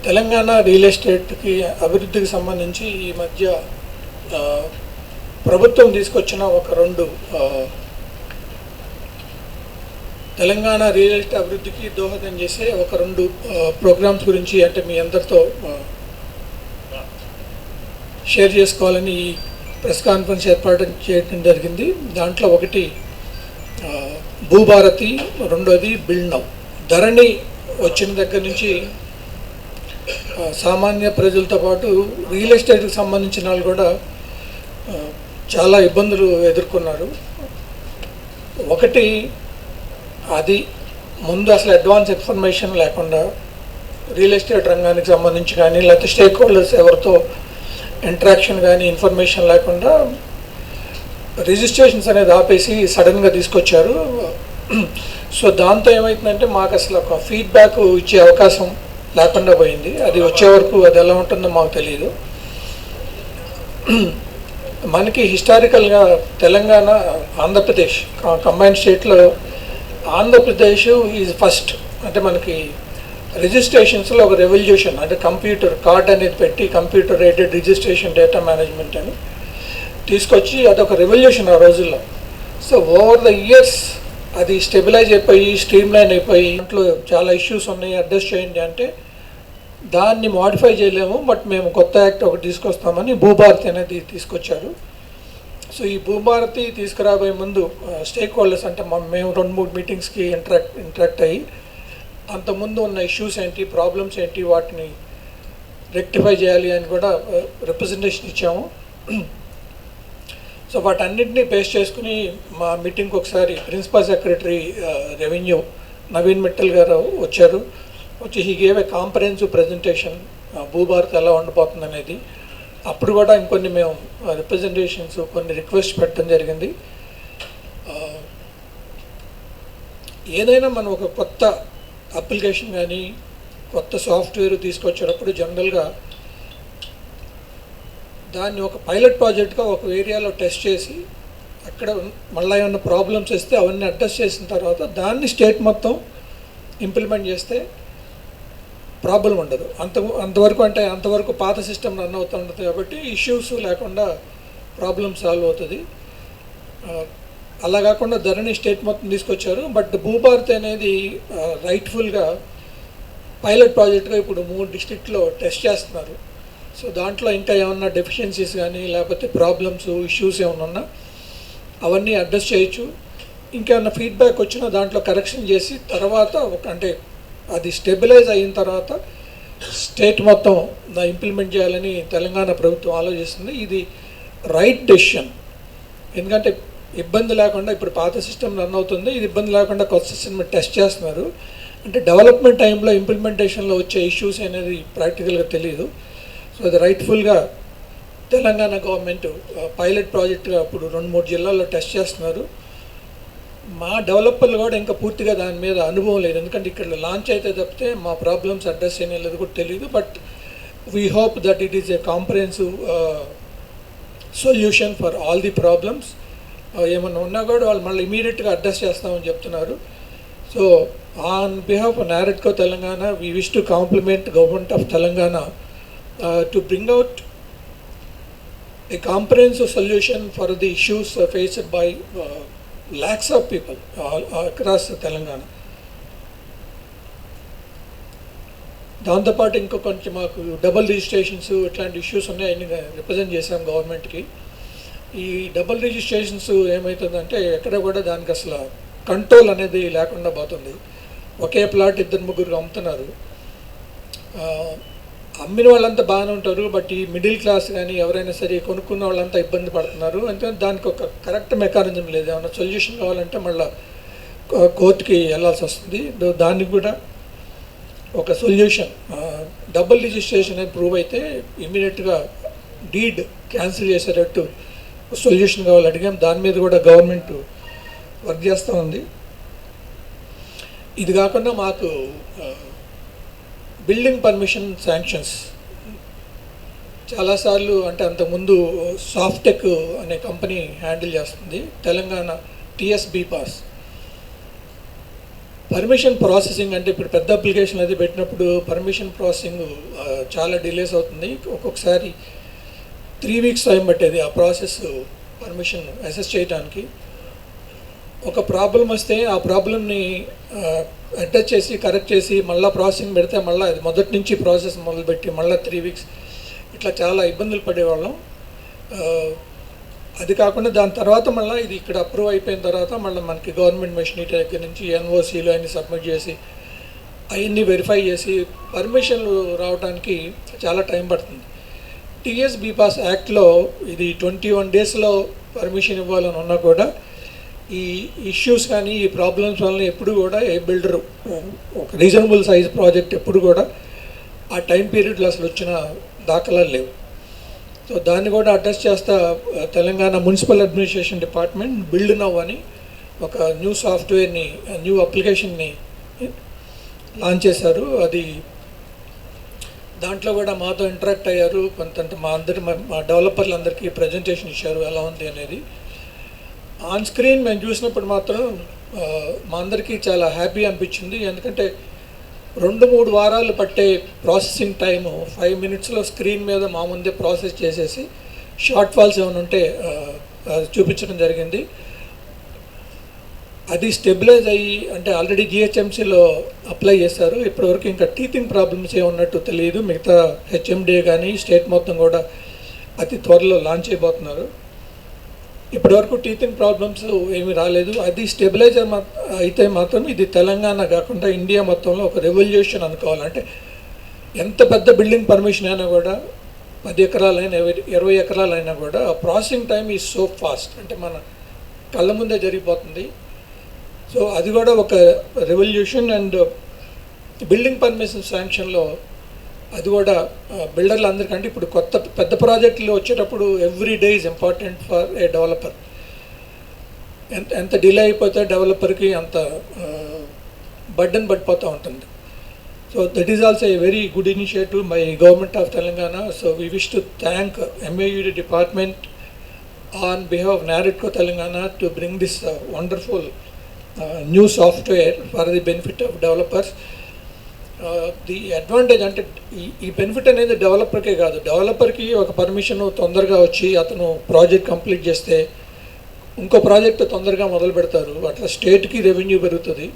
Telangana real ఎస్టేట్కి అభివృద్ధికి సంబంధించి ఈ మధ్య ప్రభుత్వం తీసుకొచ్చిన ఒక రెండు తెలంగాణ రియల్ ఎస్టేట్ అభివృద్ధికి దోహదం చేసే ఒక రెండు ప్రోగ్రామ్స్ గురించి అంటే మీ అందరితో షేర్ చేసుకోవాలని ఈ ప్రెస్ కాన్ఫరెన్స్ ఏర్పాటు చేయడం జరిగింది. దాంట్లో ఒకటి భూభారతి, రెండోది బిల్డ్ నౌ. ధరణి వచ్చిన దగ్గర నుంచి సామాన్య ప్రజలతో పాటు రియల్ ఎస్టేట్కి సంబంధించిన వాళ్ళు కూడా చాలా ఇబ్బందులు ఎదుర్కొన్నారు. ఒకటి, అది ముందు అసలు అడ్వాన్స్ ఇన్ఫర్మేషన్ లేకుండా రియల్ ఎస్టేట్ రంగానికి సంబంధించి కానీ లేకపోతే స్టేక్ హోల్డర్స్ ఎవరితో ఇంటరాక్షన్ కానీ ఇన్ఫర్మేషన్ లేకుండా రిజిస్ట్రేషన్స్ అనేది ఆపేసి సడన్గా తీసుకొచ్చారు. సో దాంతో ఏమవుతుందంటే మాకు అసలు ఒక ఫీడ్బ్యాక్ ఇచ్చే అవకాశం లేకుండా పోయింది. అది వచ్చే వరకు అది ఎలా ఉంటుందో మాకు తెలియదు. మనకి హిస్టారికల్గా తెలంగాణ, ఆంధ్రప్రదేశ్ కంబైన్డ్ స్టేట్లో ఆంధ్రప్రదేశ్ ఈజ్ ఫస్ట్. అంటే మనకి రిజిస్ట్రేషన్స్లో ఒక రెవల్యూషన్, అంటే కంప్యూటర్ కార్డ్ అనేది పెట్టి computer aided registration data management అని తీసుకొచ్చి అదొక రెవల్యూషన్ ఆ రోజుల్లో. సో ఓవర్ ద ఇయర్స్ అది స్టెబిలైజ్ అయిపోయి స్ట్రీమ్లైన్ అయిపోయి దాంట్లో చాలా ఇష్యూస్ ఉన్నాయి, అడ్రస్ చేయండి అంటే దాన్ని మోడిఫై చేయలేము, బట్ మేము కొత్త యాక్ట్ ఒకటి తీసుకొస్తామని భూభారతి అనేది తీసుకొచ్చారు. సో ఈ భూభారతి తీసుకురాబోయే ముందు స్టేక్ హోల్డర్స్ అంటే మేము 2-3 మీటింగ్స్కి ఇంటరాక్ట్ అయ్యి అంతకుముందు ఉన్న ఇష్యూస్ ఏంటి, ప్రాబ్లమ్స్ ఏంటి, వాటిని రెక్టిఫై చేయాలి అని కూడా రిప్రజెంటేషన్ ఇచ్చాము. సో వాటన్నింటినీ బేస్ చేసుకుని మా మీటింగ్కి ఒకసారి principal secretary revenue Naveen Mittal garu వచ్చారు. వచ్చి he gave a comprehensive presentation Bhubharati ఎలా ఉండబోతుంది అనేది. అప్పుడు కూడా ఇంకొన్ని మేము రిప్రజెంటేషన్స్, కొన్ని రిక్వెస్ట్ పెట్టడం జరిగింది. ఏదైనా మనం ఒక కొత్త అప్లికేషన్ కానీ కొత్త సాఫ్ట్వేర్ తీసుకొచ్చేటప్పుడు జనరల్గా దాన్ని ఒక పైలట్ ప్రాజెక్ట్గా ఒక ఏరియాలో టెస్ట్ చేసి అక్కడ మళ్ళీ ఏమైనా ప్రాబ్లమ్స్ వస్తే అవన్నీ అడ్రస్ చేసిన తర్వాత దాన్ని స్టేట్ మొత్తం ఇంప్లిమెంట్ చేస్తే ప్రాబ్లం ఉండదు. అంతవరకు అంటే అంతవరకు పాత సిస్టమ్ రన్ అవుతూ ఉంటుంది కాబట్టి ఇష్యూస్ లేకుండా ప్రాబ్లమ్ సాల్వ్ అవుతుంది. అలా కాకుండా ధరణి స్టేట్ మొత్తం తీసుకొచ్చారు. బట్ భూభారతి అనేది రైట్ఫుల్గా పైలట్ ప్రాజెక్ట్గా ఇప్పుడు 3 డిస్ట్రిక్ట్లో టెస్ట్ చేస్తున్నారు. సో దాంట్లో ఇంకా ఏమన్నా డెఫిషియన్సీస్ కానీ లేకపోతే ప్రాబ్లమ్స్, ఇష్యూస్ ఏమైనా ఉన్నా అవన్నీ అడ్రస్ చేయొచ్చు. ఇంకేమన్నా ఫీడ్బ్యాక్ వచ్చినా దాంట్లో కరెక్షన్ చేసి తర్వాత అంటే అది స్టెబిలైజ్ అయిన తర్వాత స్టేట్ మొత్తం ఇంప్లిమెంట్ చేయాలని తెలంగాణ ప్రభుత్వం ఆలోచిస్తుంది. ఇది రైట్ డెసిషన్. ఎందుకంటే ఇబ్బంది లేకుండా ఇప్పుడు పాత సిస్టమ్ రన్ అవుతుంది, ఇది ఇబ్బంది లేకుండా కొత్త సిస్టమ్ టెస్ట్ చేస్తున్నారు. అంటే డెవలప్మెంట్ టైంలో ఇంప్లిమెంటేషన్లో వచ్చే ఇష్యూస్ అనేది ప్రాక్టికల్గా తెలియదు. సో అది రైట్ఫుల్గా తెలంగాణ గవర్నమెంట్ పైలట్ ప్రాజెక్ట్గా ఇప్పుడు 2-3 జిల్లాల్లో టెస్ట్ చేస్తున్నారు. మా డెవలపర్లు కూడా ఇంకా పూర్తిగా దాని మీద అనుభవం లేదు, ఎందుకంటే ఇక్కడ లాంచ్ అయితే తప్పితే మా ప్రాబ్లమ్స్ అడ్రస్ చేయలేదు కూడా తెలియదు. But we hope that it is a comprehensive solution for all the problems. ఏమన్నా ఉన్నా కూడా వాళ్ళు మళ్ళీ ఇమీడియట్గా అడ్రస్ చేస్తామని చెప్తున్నారు. So on behalf of NAREDCO Telangana we wish to compliment government of Telangana to bring out a comprehensive solution for the issues faced by lakhs of people across Telangana. దాంతోపాటు ఇంకో కొంచెం మాకు డబుల్ రిజిస్ట్రేషన్స్ ఇట్లాంటి ఇష్యూస్ ఉన్నాయని రిప్రజెంట్ చేశాం గవర్నమెంట్కి. ఈ డబుల్ రిజిస్ట్రేషన్స్ ఏమవుతుందంటే ఎక్కడ కూడా దానికి అసలు కంట్రోల్ అనేది లేకుండా పోతుంది. ఒకే ప్లాట్ 2-3 అమ్ముతున్నారు. అమ్మిన వాళ్ళంతా బాగానే ఉంటారు, బట్ ఈ మిడిల్ క్లాస్ కానీ ఎవరైనా సరే కొనుక్కున్న వాళ్ళంతా ఇబ్బంది పడుతున్నారు. అంటే దానికి ఒక కరెక్ట్ మెకానిజం లేదు. ఏమైనా సొల్యూషన్ కావాలంటే మళ్ళీ కోర్టుకి వెళ్ళాల్సి వస్తుంది. దానికి కూడా ఒక సొల్యూషన్, డబుల్ రిజిస్ట్రేషన్ అనేది ప్రూవ్ అయితే ఇమీడియట్గా డీడ్ క్యాన్సిల్ చేసేటట్టు సొల్యూషన్ కావాలి అడిగాం. దాని మీద కూడా గవర్నమెంట్ వర్క్ చేస్తూ ఉంది. ఇది కాకుండా మాకు బిల్డింగ్ పర్మిషన్ శాంక్షన్స్ చాలాసార్లు, అంటే అంతకుముందు సాఫ్టెక్ అనే కంపెనీ హ్యాండిల్ చేస్తుంది, Telangana TSB pass. Permission processing అంటే ఇప్పుడు పెద్ద అప్లికేషన్ అది పెట్టినప్పుడు పర్మిషన్ ప్రాసెసింగ్ చాలా డిలేస్ అవుతుంది. ఒక్కొక్కసారి 3 వీక్స్ టైం పట్టేది ఆ ప్రాసెస్ పర్మిషన్ అసెస్ చేయడానికి. ఒక ప్రాబ్లం వస్తే ఆ ప్రాబ్లమ్ని అడ్జస్ట్ చేసి కరెక్ట్ చేసి మళ్ళీ ప్రాసెసింగ్ పెడితే మళ్ళీ అది మొదటి నుంచి ప్రాసెస్ మొదలుపెట్టి మళ్ళీ 3 వీక్స్ ఇట్లా చాలా ఇబ్బందులు పడేవాళ్ళం. అది కాకుండా దాని తర్వాత మళ్ళీ ఇది ఇక్కడ అప్రూవ్ అయిపోయిన తర్వాత మళ్ళీ మనకి గవర్నమెంట్ మెషినరీ దగ్గర నుంచి ఎన్ఓసీలు అన్నీ సబ్మిట్ చేసి అవన్నీ వెరిఫై చేసి పర్మిషన్లు రావడానికి చాలా టైం పడుతుంది. టీఎస్ బీపాస్ యాక్ట్లో ఇది 21 డేస్లో పర్మిషన్ ఇవ్వాలని ఉన్నా కూడా ఈ ఇష్యూస్ కానీ ఈ ప్రాబ్లమ్స్ వల్ల ఎప్పుడు కూడా ఏ బిల్డరు ఒక రీజనబుల్ సైజ్ ప్రాజెక్ట్ ఎప్పుడు కూడా ఆ టైం పీరియడ్లో అసలు వచ్చిన దాఖలాలు లేవు. సో దాన్ని కూడా అడ్రస్ చేస్తా Telangana municipal administration department build now అని ఒక న్యూ సాఫ్ట్వేర్ని న్యూ అప్లికేషన్ని లాంచ్ చేశారు. అది దాంట్లో కూడా మాతో ఇంటరాక్ట్ అయ్యారు. కొంత మా డెవలపర్లు అందరికీ ప్రజెంటేషన్ ఇచ్చారు ఎలా ఉంది అనేది. ఆన్ స్క్రీన్ మేము చూసినప్పుడు మాత్రం మా అందరికీ చాలా హ్యాపీ అనిపించింది. ఎందుకంటే 2-3 వారాలు పట్టే ప్రాసెసింగ్ టైము 5 మినిట్స్లో స్క్రీన్ మీద మా ముందే ప్రాసెస్ చేసేసి షార్ట్ ఫాల్స్ ఏమైనా ఉంటే చూపించడం జరిగింది. అది స్టెబిలైజ్ అయ్యి అంటే ఆల్రెడీ జిహెచ్ఎంసీలో అప్లై చేశారు. ఇప్పటివరకు ఇంకా టీచింగ్ ప్రాబ్లమ్స్ ఏమన్నట్టు తెలియదు. మిగతా హెచ్ఎండిఏ కానీ స్టేట్ మొత్తం కూడా అతి త్వరలో లాంచ్ అయిపోతున్నారు. ఇప్పటివరకు టీచింగ్ ప్రాబ్లమ్స్ ఏమీ రాలేదు. అది స్టెబిలైజర్ అయితే మాత్రం ఇది తెలంగాణ కాకుండా ఇండియా మొత్తంలో ఒక రెవల్యూషన్ అనుకోవాలంటే ఎంత పెద్ద బిల్డింగ్ పర్మిషన్ అయినా కూడా 10 ఎకరాలైనా 20 ఎకరాలైనా కూడా processing time is so fast, అంటే మన కళ్ళ ముందే జరిగిపోతుంది. సో అది కూడా ఒక రెవల్యూషన్. అండ్ బిల్డింగ్ పర్మిషన్ శాంక్షన్లో అది కూడా బిల్డర్లు అందరికంటే ఇప్పుడు కొత్త పెద్ద ప్రాజెక్టులు వచ్చేటప్పుడు every day is important for a developer. ఎంత డిలే అయిపోతే డెవలపర్కి అంత బర్డెన్ పడిపోతూ ఉంటుంది. So that is also a very good initiative by government of Telangana. So we wish to thank MAUD department on behalf of NAREDCO Telangana to bring this wonderful new software for the benefit of developers. The advantage అంటే ఈ benefit అనేది డెవలపర్కే కాదు, డెవలపర్కి ఒక permission తొందరగా వచ్చి అతను project complete చేస్తే ఇంకో ప్రాజెక్ట్ తొందరగా మొదలు పెడతారు. అట్లా స్టేట్కి రెవెన్యూ పెరుగుతుంది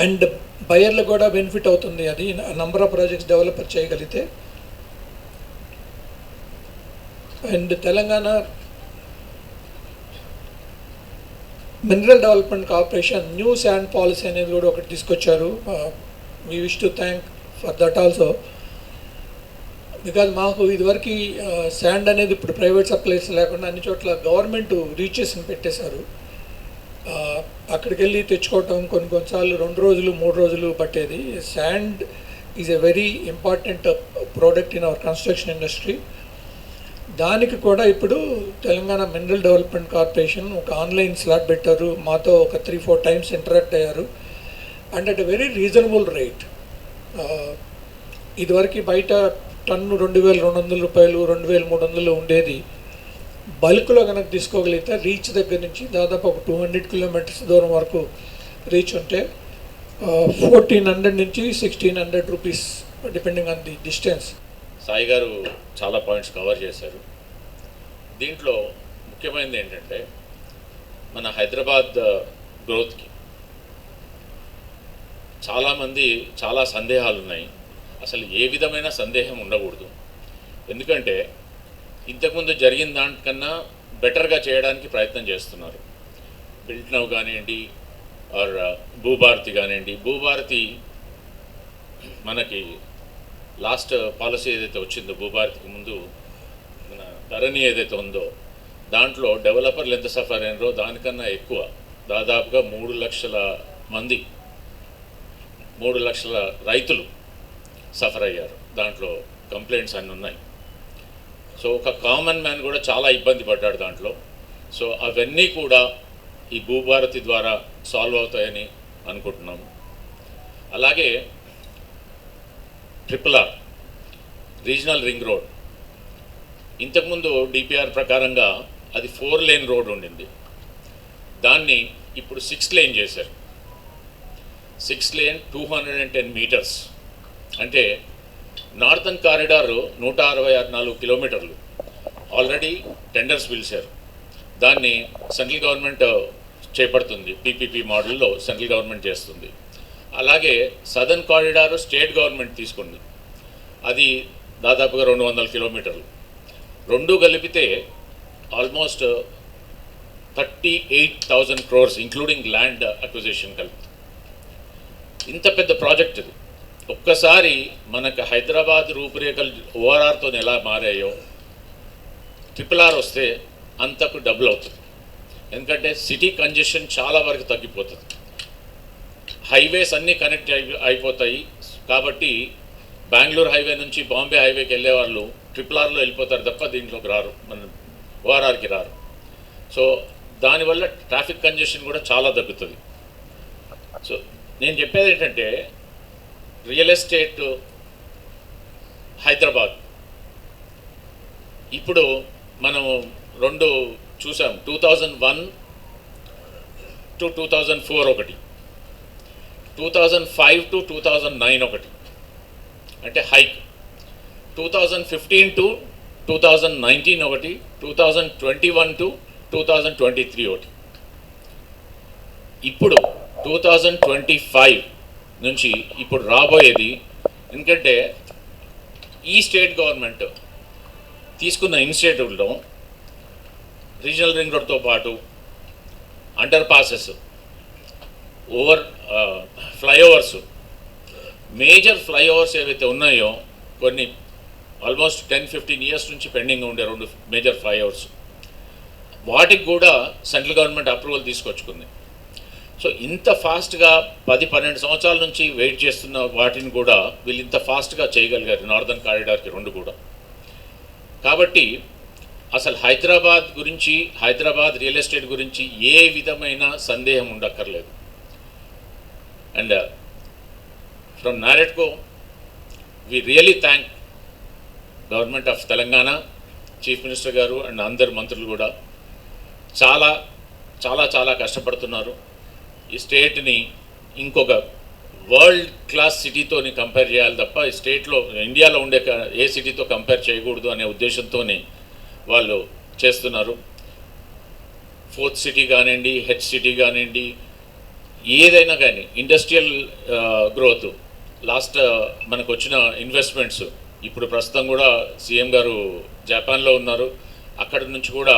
అండ్ బయర్లకు కూడా బెనిఫిట్ అవుతుంది. అది నంబర్ ఆఫ్ ప్రాజెక్ట్స్ డెవలపర్ చేయగలిగితే. And Telangana mineral development corporation new sand policy అనేది కూడా ఒకటి తీసుకొచ్చారు. We wish to thank for that also. Because మాకు ఇదివరకు శాండ్ అనేది ఇప్పుడు ప్రైవేట్ సప్లైస్ లేకుండా అన్ని చోట్ల గవర్నమెంట్ రీచెస్ని పెట్టేశారు. అక్కడికి వెళ్ళి తెచ్చుకోవటం కొన్నిసార్లు 2 రోజులు 3 రోజులు పట్టేది. Sand is a very important product in our construction industry. దానికి కూడా ఇప్పుడు తెలంగాణ మినరల్ డెవలప్మెంట్ కార్పొరేషన్ ఒక ఆన్లైన్ స్లాట్ పెట్టారు. మాతో ఒక 3-4 టైమ్స్ ఇంటరాక్ట్ అయ్యారు and at a very reasonable rate. ఇదివరకు బయట టన్ను 2200 రూపాయలు 2300 ఉండేది. బల్క్లో కనుక తీసుకోగలిగితే రీచ్ దగ్గర నుంచి దాదాపు ఒక 200 కిలోమీటర్స్ దూరం వరకు రీచ్ ఉంటే 1400 నుంచి 1600 rupees depending on the distance. Sai గారు చాలా పాయింట్స్ కవర్ చేశారు. దీంట్లో ముఖ్యమైనది ఏంటంటే మన హైదరాబాద్ గ్రోత్కి చాలామంది చాలా సందేహాలు ఉన్నాయి. అసలు ఏ విధమైన సందేహం ఉండకూడదు. ఎందుకంటే ఇంతకుముందు జరిగిన దానికన్నా బెటర్గా చేయడానికి ప్రయత్నం చేస్తున్నారు. బిల్డ్ నౌ కానివ్వండి ఆర్ భూభారతి కానివ్వండి. భూభారతి మనకి లాస్ట్ పాలసీ ఏదైతే వచ్చిందో భూభారతికి ముందు మన ధరణి ఏదైతే ఉందో దాంట్లో డెవలపర్లు ఎంత సఫర్ అయినారో దానికన్నా ఎక్కువ దాదాపుగా 3 లక్షల మంది 3 లక్షల రైతులు సఫర్ అయ్యారు. దాంట్లో కంప్లైంట్స్ అన్నీ ఉన్నాయి. సో ఒక కామన్ మ్యాన్ కూడా చాలా ఇబ్బంది పడ్డాడు దాంట్లో. సో అవన్నీ కూడా ఈ భూభారతి ద్వారా సాల్వ్ అవుతాయని అనుకుంటున్నాము. అలాగే RRR రీజనల్ రింగ్ రోడ్ ఇంతకుముందు డిపిఆర్ ప్రకారంగా అది 4 లేన్ రోడ్ ఉండింది. దాన్ని ఇప్పుడు 6 లేన్ చేశారు. 6 లేన్ 210 మీటర్స్ అంటే నార్థన్ కారిడార్ 164 కిలోమీటర్లు ఆల్రెడీ టెండర్స్ పిలిచారు. దాన్ని సెంట్రల్ గవర్నమెంట్ చేపడుతుంది, పీపీపీ మోడల్లో సెంట్రల్ గవర్నమెంట్ చేస్తుంది. అలాగే సదర్న్ కారిడార్ స్టేట్ గవర్నమెంట్ తీసుకుంది, అది దాదాపుగా 200 కిలోమీటర్లు. రెండు కలిపితే almost 38,000 crores including land acquisition కలిపి. ఇంత పెద్ద ప్రాజెక్ట్ ఇది. ఒక్కసారి మనకు హైదరాబాద్ రూపురేఖలు ఓఆర్ఆర్తో ఎలా మారాయో RRR వస్తే అంతకు డబుల్ అవుతుంది. ఎందుకంటే సిటీ కంజెషన్ చాలా వరకు తగ్గిపోతుంది, హైవేస్ అన్నీ కనెక్ట్ అయిపోతాయి. కాబట్టి బెంగళూరు హైవే నుంచి బాంబే హైవేకి వెళ్ళే వాళ్ళు RRRలో వెళ్ళిపోతారు తప్ప దీంట్లోకి రారు, మన ఓఆర్ఆర్కి రారు. సో దానివల్ల ట్రాఫిక్ కంజెషన్ కూడా చాలా తగ్గుతుంది. సో నేను చెప్పేది ఏంటంటే రియల్ ఎస్టేట్ హైదరాబాద్ ఇప్పుడు మనం రెండు చూసాం, 2001 to 2004 ఒకటి, 2005 to 2009 ఒకటి అంటే హైక్, 2015 to 2019 ఒకటి, 2021 to 2023 ఒకటి. ఇప్పుడు 2025 నుంచి ఇప్పుడు రాబోయేది, ఎందుకంటే ఈ స్టేట్ గవర్నమెంట్ తీసుకున్న ఇనిషియేటివ్లో రీజనల్ రింగ్ రోడ్తో పాటు under passes, flyovers, major flyovers ఏవైతే ఉన్నాయో కొన్ని ఆల్మోస్ట్ 10-15 ఇయర్స్ నుంచి పెండింగ్ ఉండే 2 మేజర్ ఫ్లైఓవర్స్, వాటికి కూడా సెంట్రల్ గవర్నమెంట్ అప్రూవల్ తీసుకొచ్చుకుంది. సో ఇంత ఫాస్ట్గా 10-12 సంవత్సరాల నుంచి వెయిట్ చేస్తున్న వాటిని కూడా వీళ్ళు ఇంత ఫాస్ట్గా చేయగలిగారు, నార్థన్ కారిడార్కి 2 కూడా. కాబట్టి అసలు హైదరాబాద్ గురించి, హైదరాబాద్ రియల్ ఎస్టేట్ గురించి ఏ విధమైన సందేహం ఉండక్కర్లేదు. And from NAREDCO we really thank government of Telangana, chief minister garu and అందరు మంత్రులు కూడా చాలా చాలా చాలా కష్టపడుతున్నారు. ఈ స్టేట్ని ఇంకొక వరల్డ్ క్లాస్ సిటీతోని కంపేర్ చేయాలి తప్ప ఈ స్టేట్లో ఇండియాలో ఉండే ఏ సిటీతో కంపేర్ చేయకూడదు అనే ఉద్దేశంతోనే వాళ్ళు చేస్తున్నారు. 4th సిటీ కానివ్వండి, హెచ్ సిటీ కానివ్వండి, ఏదైనా కానీ ఇండస్ట్రియల్ గ్రోత్, లాస్ట్ మనకు వచ్చిన ఇన్వెస్ట్మెంట్స్, ఇప్పుడు ప్రస్తుతం కూడా సీఎం గారు జపాన్లో ఉన్నారు, అక్కడి నుంచి కూడా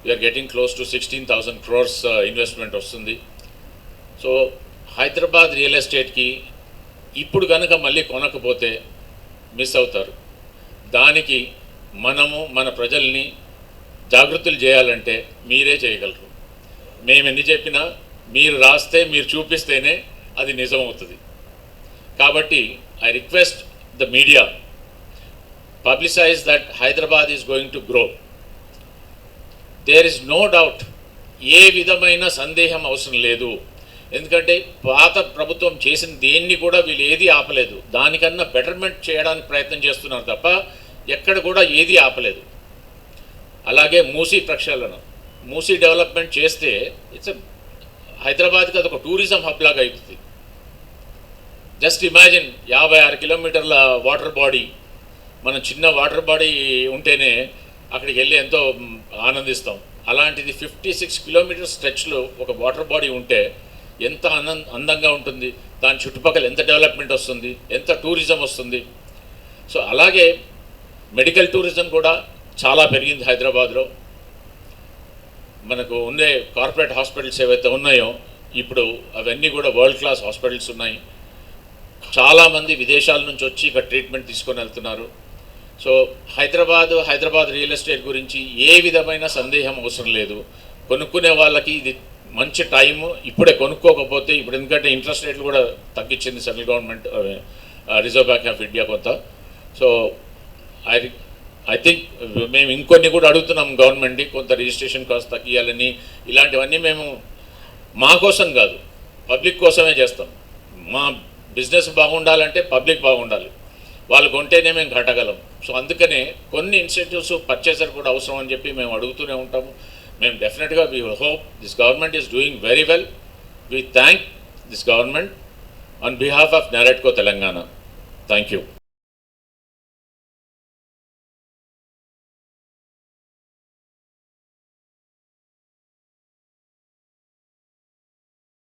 we're getting close to 16,000 crores investment వస్తుంది. సో హైదరాబాద్ రియల్ ఎస్టేట్కి ఇప్పుడు కనుక మళ్ళీ కొనకపోతే మిస్ అవుతారు. దానికి మనము మన ప్రజల్ని జాగృతులు చేయాలంటే మీరే చేయగలరు. మేము ఎన్ని చెప్పినా మీరు రాస్తే, మీరు చూపిస్తేనే అది నిజమవుతుంది. కాబట్టి I request the media, publicise that Hyderabad is going to grow. There is no doubt, ఏ విధమైన సందేహం అవసరం లేదు. ఎందుకంటే పాత ప్రభుత్వం చేసిన దేన్ని కూడా వీళ్ళు ఏది ఆపలేదు, దానికన్నా బెటర్మెంట్ చేయడానికి ప్రయత్నం చేస్తున్నారు తప్ప ఎక్కడ కూడా ఏది ఆపలేదు. అలాగే మూసీ ప్రక్షాళన, మూసీ డెవలప్మెంట్ చేస్తే హైదరాబాద్కి అదొక టూరిజం హబ్ లాగా అవుతుంది. జస్ట్ ఇమాజిన్ 56 కిలోమీటర్ల వాటర్ బాడీ, మనం చిన్న వాటర్ బాడీ ఉంటేనే అక్కడికి వెళ్ళి ఎంతో ఆనందిస్తాం. అలాంటిది 56 కిలోమీటర్ స్ట్రెచ్లో ఒక వాటర్ బాడీ ఉంటే ఎంత అందంగా ఉంటుంది, దాని చుట్టుపక్కల ఎంత డెవలప్మెంట్ వస్తుంది, ఎంత టూరిజం వస్తుంది. సో అలాగే మెడికల్ టూరిజం కూడా చాలా పెరిగింది హైదరాబాద్లో. మనకు ఉండే కార్పొరేట్ హాస్పిటల్స్ ఏవైతే ఉన్నాయో ఇప్పుడు అవన్నీ కూడా వరల్డ్ క్లాస్ హాస్పిటల్స్ ఉన్నాయి. చాలామంది విదేశాల నుంచి వచ్చి ఇక్కడ ట్రీట్మెంట్ తీసుకొని వెళ్తున్నారు. సో హైదరాబాద్ రియల్ ఎస్టేట్ గురించి ఏ విధమైన సందేహం అవసరం లేదు. కొనుక్కునే వాళ్ళకి ఇది మంచి టైము. ఇప్పుడే కొనుక్కోకపోతే, ఇప్పుడు ఎందుకంటే ఇంట్రెస్ట్ రేట్లు కూడా తగ్గించింది central government, reserve bank of India కొంత. సో ఐ థింక్ మేము ఇంకొన్ని కూడా అడుగుతున్నాం గవర్నమెంట్ని, కొంత రిజిస్ట్రేషన్ కాస్ట్ తగ్గియాలని. ఇలాంటివన్నీ మేము మా కోసం కాదు, పబ్లిక్ కోసమే చేస్తాం. మా బిజినెస్ బాగుండాలంటే పబ్లిక్ బాగుండాలి, వాళ్ళు కొంటేనే మేము కట్టగలం. సో అందుకనే కొన్ని ఇన్సెంటివ్స్ పర్చేసర్ కూడా అవసరం అని చెప్పి మేము అడుగుతూనే ఉంటాము. మేము డెఫినెట్గా we hope this government is doing very well. We thank this government on behalf of NAREDCO Telangana. Thank you.